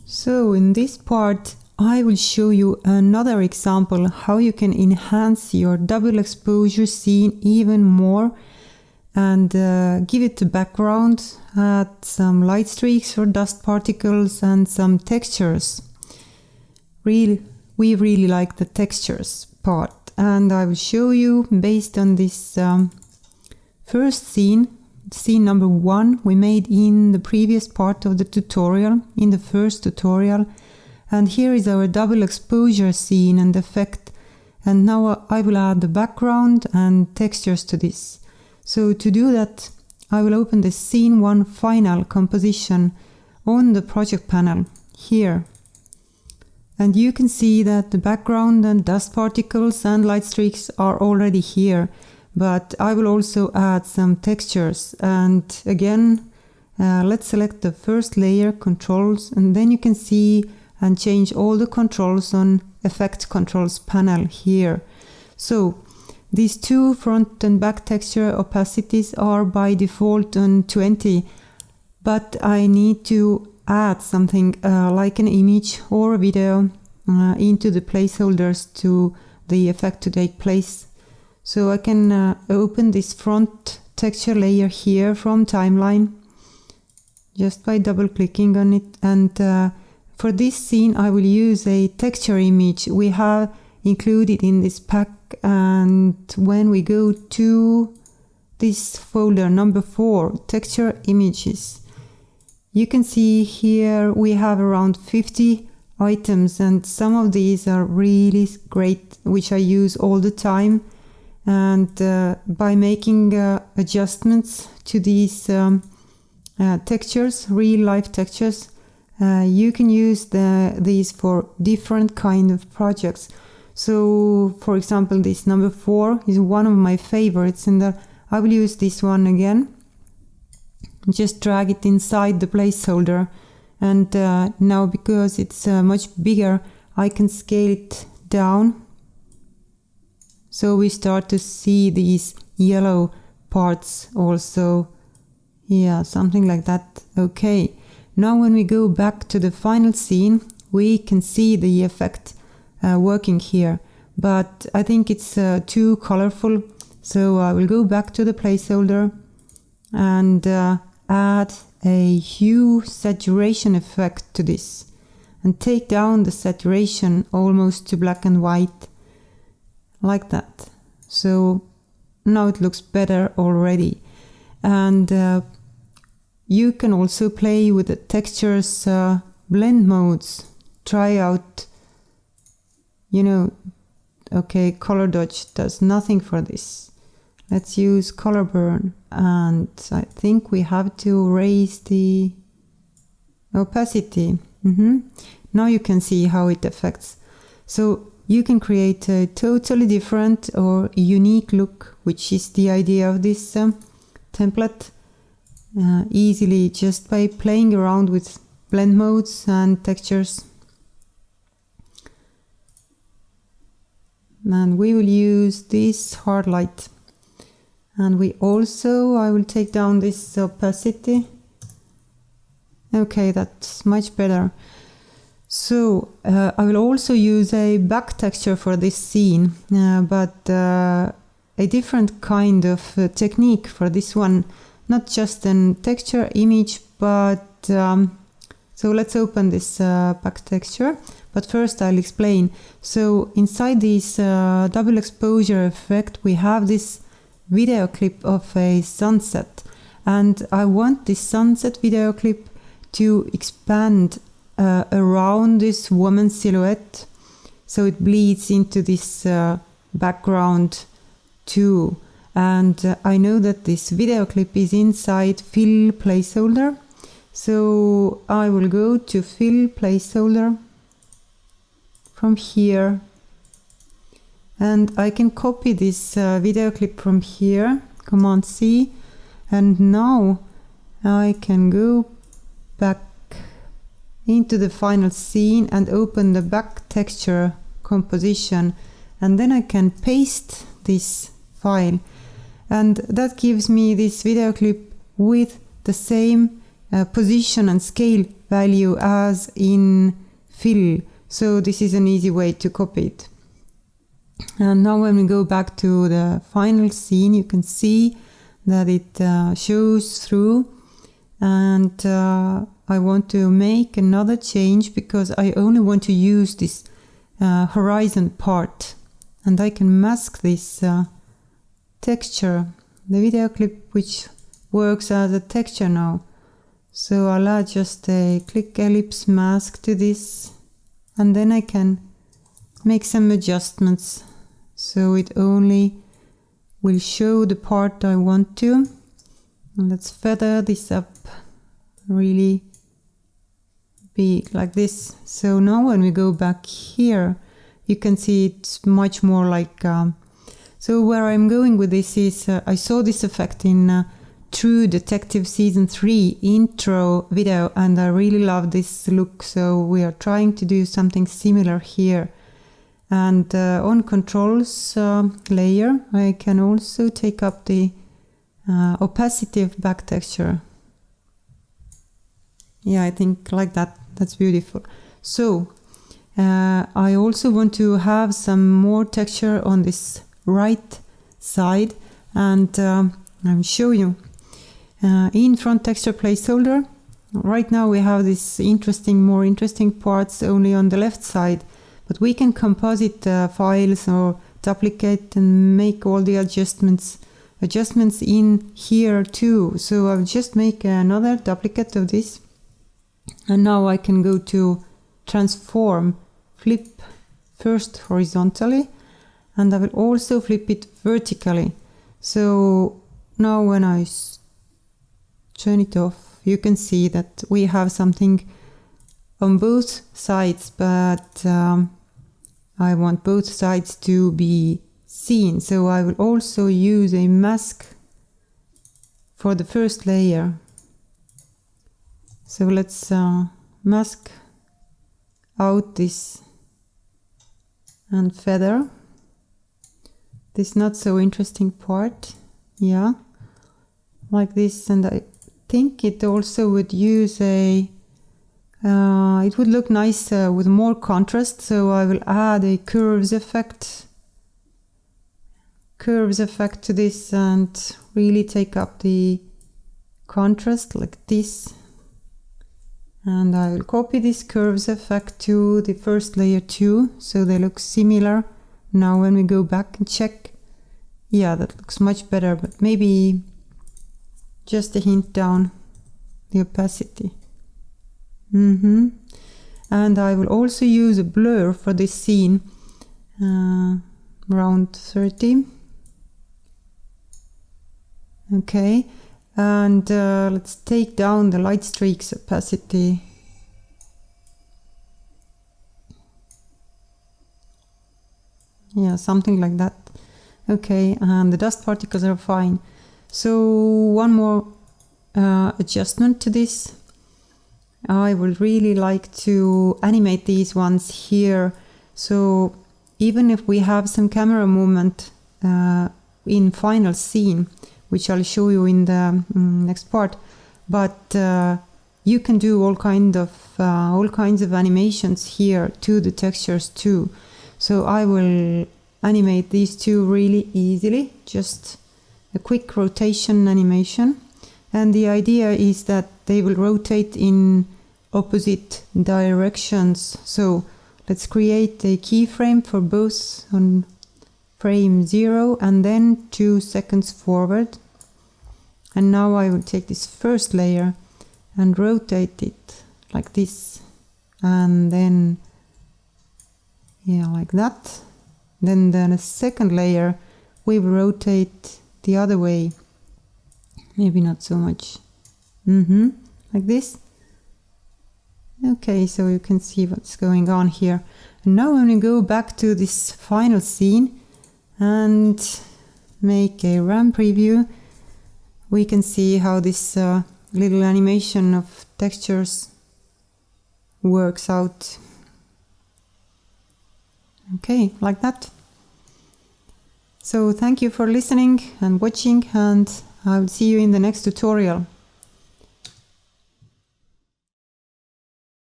So in this part I will show you another example how you can enhance your double exposure scene even more and give it a background, add some light streaks or dust particles and some textures. We really like the textures part, and I will show you based on this first scene number 1 we made in the previous part of the tutorial, in the first tutorial. And here is our double exposure scene and effect. And now I will add the background and textures to this. So to do that, I will open the scene 1 final composition on the project panel here. And you can see that the background and dust particles and light streaks are already here. But I will also add some textures. And again, let's select the first layer, controls, and then you can see and change all the controls on Effect Controls panel here. So these two front and back texture opacities are by default on 20, but I need to add something like an image or a video into the placeholders to the effect to take place. So I can open this front texture layer here from timeline just by double clicking on it, and for this scene I will use a texture image we have included in this pack. And when we go to this folder number 4, texture images, you can see here we have around 50 items, and some of these are really great, which I use all the time. And by making adjustments to these textures, real life textures, you can use these for different kind of projects. So for example, this number 4 is one of my favorites, and I will use this one again. Just drag it inside the placeholder, and now because it's much bigger I can scale it down, so we start to see these yellow parts also. Yeah, something like that. Okay. Now when we go back to the final scene, we can see the effect working here. But I think it's too colorful, so I will go back to the placeholder and add a hue saturation effect to this. And take down the saturation almost to black and white. Like that. So now it looks better already. And you can also play with the textures blend modes. Try out, okay, color dodge does nothing for this. Let's use color burn, and I think we have to raise the opacity. Now you can see how it affects. So you can create a totally different or unique look, which is the idea of this template, easily just by playing around with blend modes and textures. And we will use this hard light. And I will take down this opacity. Okay, that's much better. So I will also use a back texture for this scene, but a different kind of technique for this one. Not just a texture image, but so let's open this back texture. But first I'll explain. So inside this double exposure effect, we have this video clip of a sunset. And I want this sunset video clip to expand around this woman's silhouette, so it bleeds into this background too. And I know that this video clip is inside fill placeholder, so I will go to fill placeholder from here, and I can copy this video clip from here, Command C, and now I can go back into the final scene and open the back texture composition, and then I can paste this file, and that gives me this video clip with the same position and scale value as in fill. So this is an easy way to copy it. And now when we go back to the final scene, you can see that it shows through. And I want to make another change because I only want to use this horizon part. And I can mask this texture, the video clip, which works as a texture now. So I'll add just a click ellipse mask to this, and then I can make some adjustments so it only will show the part I want to. And let's feather this up, really be like this. So now when we go back here, you can see it's much more like so where I'm going with this is I saw this effect in True Detective Season 3 intro video, and I really love this look, so we are trying to do something similar here. And on controls layer, I can also take up the opacity of back texture. Yeah, I think like that, that's beautiful. So I also want to have some more texture on this right side, and I'll show you. In front texture placeholder, right now we have this more interesting parts only on the left side, but we can composite files or duplicate and make all the adjustments in here too. So I'll just make another duplicate of this, and now I can go to transform, flip first horizontally, and I will also flip it vertically. So now when I turn it off, you can see that we have something on both sides, but I want both sides to be seen. So I will also use a mask for the first layer. So let's mask out this and feather this not so interesting part. Yeah, like this. And I think it also would use it would look nice with more contrast, so I will add a curves effect to this and really take up the contrast like this. And I will copy this curves effect to the first layer too, so they look similar. Now when we go back and check, yeah, that looks much better, but maybe just a hint down the opacity. And I will also use a blur for this scene, around 30. Okay, and let's take down the light streaks opacity. Yeah, something like that. Okay, and the dust particles are fine. So one more adjustment to this. I would really like to animate these ones here. So even if we have some camera movement in final scene, which I'll show you in the next part, but you can do all kinds of animations here to the textures too. So I will animate these two really easily, just a quick rotation animation. And the idea is that they will rotate in opposite directions. So let's create a keyframe for both on frame 0 and then 2 seconds forward. And now I will take this first layer and rotate it like this, and then yeah, like that. Then the second layer we will rotate the other way, maybe not so much, like this. Okay, so you can see what's going on here. And now when we go back to this final scene and make a RAM preview, we can see how this little animation of textures works out. Okay, like that. So thank you for listening and watching, and I will see you in the next tutorial.